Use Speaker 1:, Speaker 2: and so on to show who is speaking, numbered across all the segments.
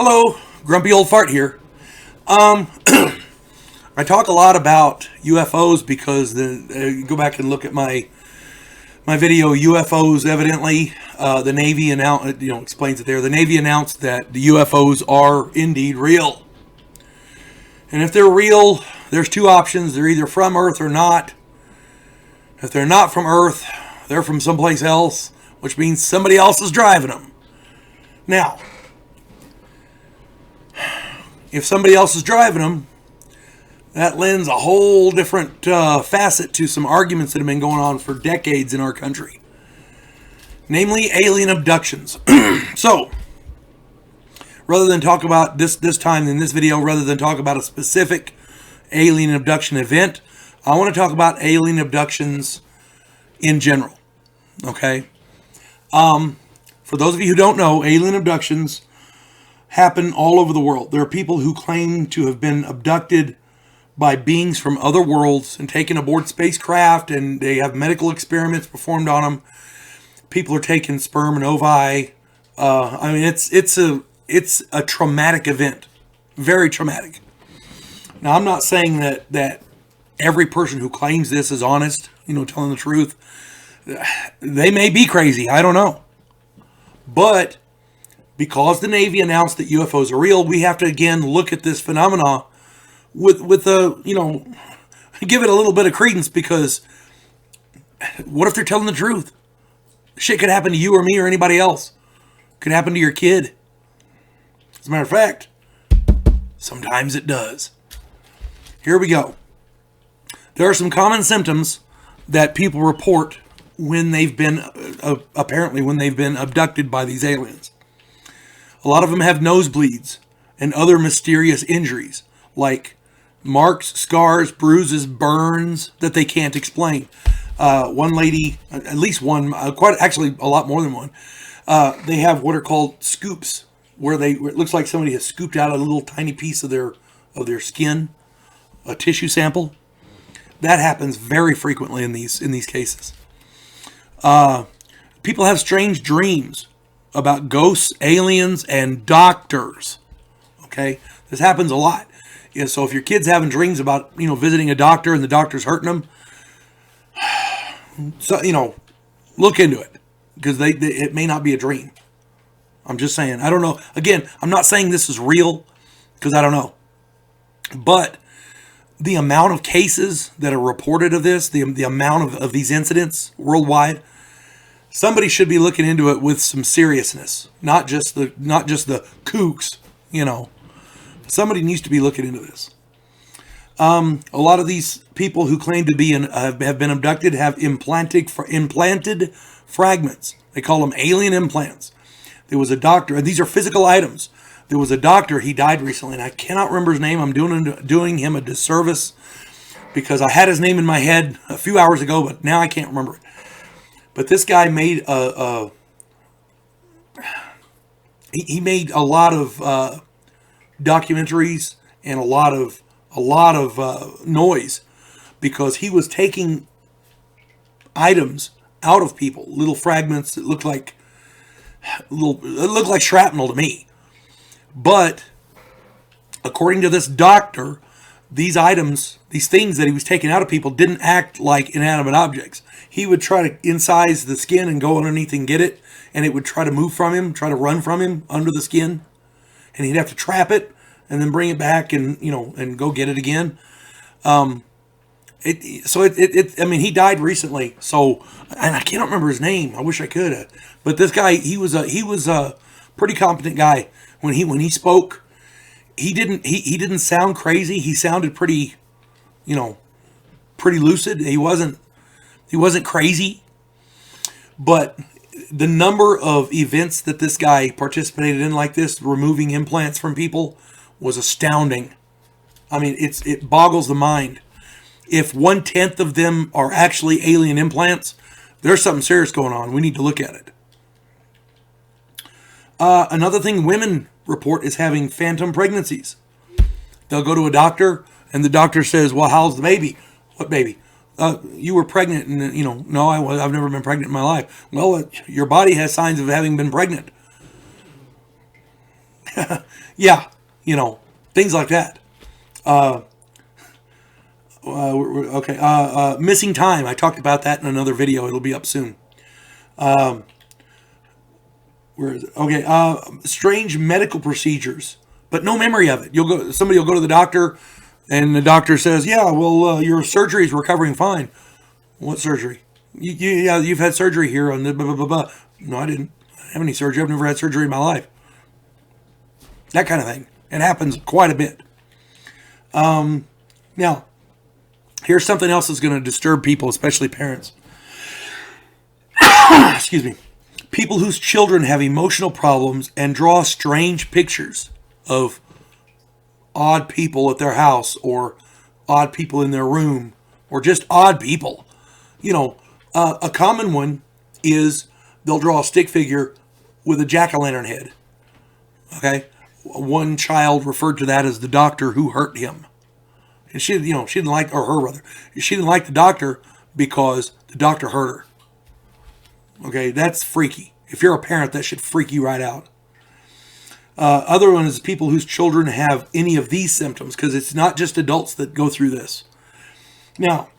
Speaker 1: Hello, Grumpy Old Fart here. I talk a lot about UFOs because go back and look at my video. UFOs, evidently, the Navy explains it there. The Navy announced that the UFOs are indeed real, and if they're real, there's two options: they're either from Earth or not. If they're not from Earth, they're from someplace else, which means somebody else is driving them. Now, if somebody else is driving them, that lends a whole different facet to some arguments that have been going on for decades in our country. Namely, alien abductions. So, rather than talk about this time in this video, rather than talk about a specific alien abduction event, I want to talk about alien abductions in general. Okay? For those of you who don't know, alien abductions happen all over the world. There are people who claim to have been abducted by beings from other worlds and taken aboard spacecraft, and they have medical experiments performed on them. People are taking sperm and ovi. It's a traumatic event, very traumatic. Now, I'm not saying that every person who claims this is honest, telling the truth. They may be crazy. I don't know, but because the Navy announced that UFOs are real, we have to again look at this phenomena with give it a little bit of credence, because what if they're telling the truth? Shit could happen to you or me or anybody else. Could happen to your kid. As a matter of fact, sometimes it does. Here we go. There are some common symptoms that people report when they've been abducted by these aliens. A lot of them have nosebleeds and other mysterious injuries, like marks, scars, bruises, burns that they can't explain. One lady, at least one, actually a lot more than one, they have what are called scoops, where it looks like somebody has scooped out a little tiny piece of their skin, a tissue sample. That happens very frequently in these cases. People have strange dreams about ghosts, aliens, and doctors. Okay, this happens a lot. Yeah, so if your kid's having dreams about visiting a doctor and the doctor's hurting them, so look into it, because it may not be a dream. I'm just saying. I don't know. Again, I'm not saying this is real, because I don't know. But the amount of cases that are reported of this, the amount of these incidents worldwide, somebody should be looking into it with some seriousness, not just the kooks. Somebody needs to be looking into this. A lot of these people who claim to be have been abducted have implanted fragments. They call them alien implants. There was a doctor, and these are physical items. There was a doctor, he died recently, and I cannot remember his name. I'm doing him a disservice, because I had his name in my head a few hours ago, but now I can't remember it. But this guy made he made a lot of documentaries and a lot of noise, because he was taking items out of people, little fragments that looked like shrapnel to me. But according to this doctor, these items, these things that he was taking out of people, didn't act like inanimate objects. He would try to incise the skin and go underneath and get it, and it would try to move from him, try to run from him under the skin, and he'd have to trap it and then bring it back and go get it again. He died recently, so, and I can't remember his name. I wish I could. But this guy, he was a pretty competent guy. When he spoke, he didn't sound crazy. He sounded pretty lucid. He wasn't crazy. But the number of events that this guy participated in like this, removing implants from people, was astounding. I mean, it boggles the mind. If 1/10 of them are actually alien implants, there's something serious going on. We need to look at it. Another thing women report is having phantom pregnancies. They'll go to a doctor, and the doctor says, "Well, how's the baby?" "What baby?" You were pregnant, and no, I've never been pregnant in my life. Well, your body has signs of having been pregnant. Yeah, things like that. Okay. Missing time. I talked about that in another video. It'll be up soon. Where is it? Okay. Strange medical procedures, but no memory of it. Somebody will go to the doctor, and the doctor says, "Yeah, well, your surgery is recovering fine." What surgery? You've had surgery here on the blah, blah, blah, blah. No, I didn't have any surgery. I've never had surgery in my life. That kind of thing. It happens quite a bit. Now, here's something else that's going to disturb people, especially parents. Excuse me. People whose children have emotional problems and draw strange pictures of odd people at their house or odd people in their room or just odd people. A common one is they'll draw a stick figure with a jack-o'-lantern head. Okay? One child referred to that as the doctor who hurt him. And she didn't like, or her brother, she didn't like the doctor because the doctor hurt her. Okay, that's freaky. If you're a parent, that should freak you right out. Other one is people whose children have any of these symptoms, because it's not just adults that go through this. Now,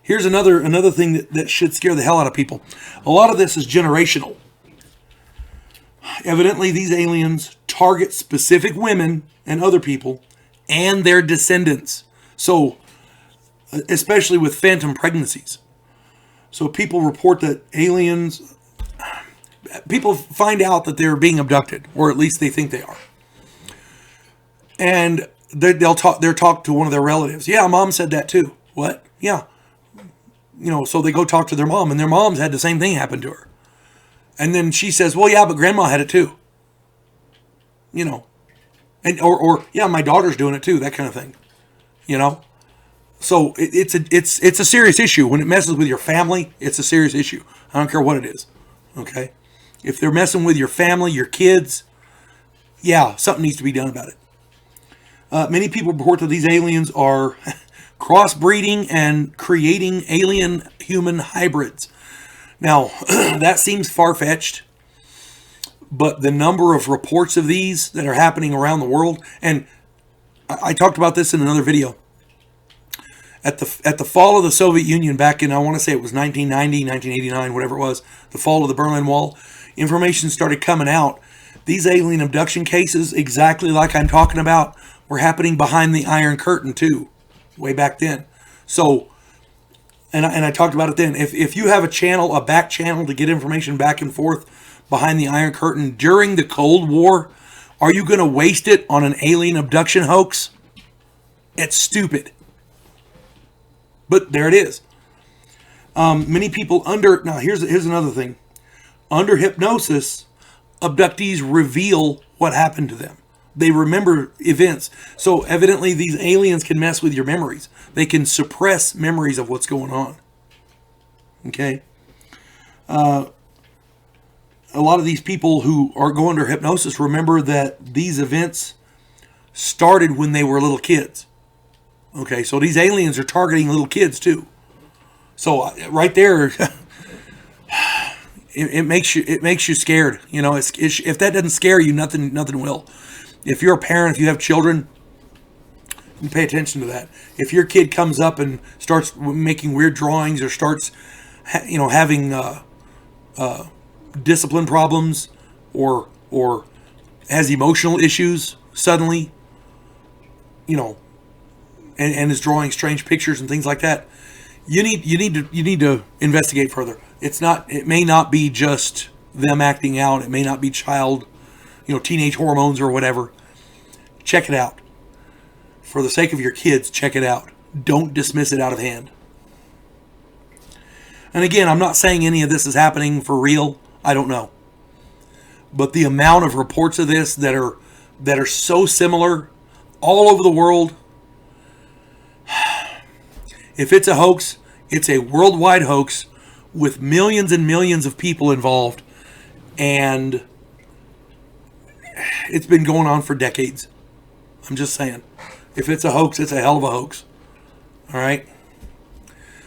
Speaker 1: here's another thing that should scare the hell out of people. A lot of this is generational. Evidently, these aliens target specific women and other people and their descendants. So, especially with phantom pregnancies. So people report that people find out that they're being abducted, or at least they think they are. And they'll talk to one of their relatives. Yeah, mom said that too. What? Yeah. So they go talk to their mom, and their mom's had the same thing happen to her. And then she says, well, yeah, but grandma had it too. And or yeah, my daughter's doing it too, that kind of thing. So it's a serious issue. When it messes with your family, it's a serious issue. I don't care what it is. Okay? If they're messing with your family, your kids, yeah, something needs to be done about it. Many people report that these aliens are crossbreeding and creating alien human hybrids. Now, that seems far-fetched, but the number of reports of these that are happening around the world, and I talked about this in another video. At the fall of the Soviet Union back in, I want to say it was 1990, 1989, whatever it was, the fall of the Berlin Wall, information started coming out. These alien abduction cases, exactly like I'm talking about, were happening behind the Iron Curtain too, way back then. So, and I talked about it then. If you have a back channel to get information back and forth behind the Iron Curtain during the Cold War, are you going to waste it on an alien abduction hoax? It's stupid. But there it is. Many people now here's another thing. Under hypnosis, abductees reveal what happened to them. They remember events. So evidently these aliens can mess with your memories. They can suppress memories of what's going on. Okay? A lot of these people who are going under hypnosis remember that these events started when they were little kids. Okay, so these aliens are targeting little kids too. So right there, it makes you scared. If that doesn't scare you, nothing will. If you're a parent, if you have children, you pay attention to that. If your kid comes up and starts making weird drawings or starts, having discipline problems or has emotional issues suddenly, and is drawing strange pictures and things like that, you need to investigate further. It may not be just them acting out. It may not be teenage hormones or whatever. Check it out. For the sake of your kids, check it out. Don't dismiss it out of hand. And again, I'm not saying any of this is happening for real. I don't know. But the amount of reports of this that are so similar all over the world, if it's a hoax, it's a worldwide hoax with millions and millions of people involved, and it's been going on for decades. I'm just saying. If it's a hoax, it's a hell of a hoax. All right?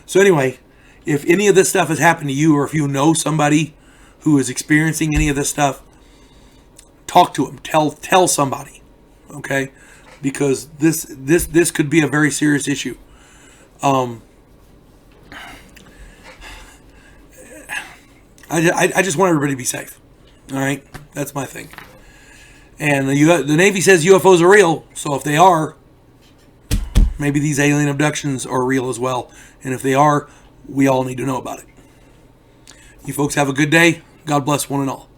Speaker 1: So anyway, if any of this stuff has happened to you, or if you know somebody who is experiencing any of this stuff, talk to them. Tell somebody, okay? Because this could be a very serious issue. I just want everybody to be safe. All right, that's my thing. And the Navy says UFOs are real, so if they are, maybe these alien abductions are real as well. And if they are, we all need to know about it. You folks have a good day. God bless one and all.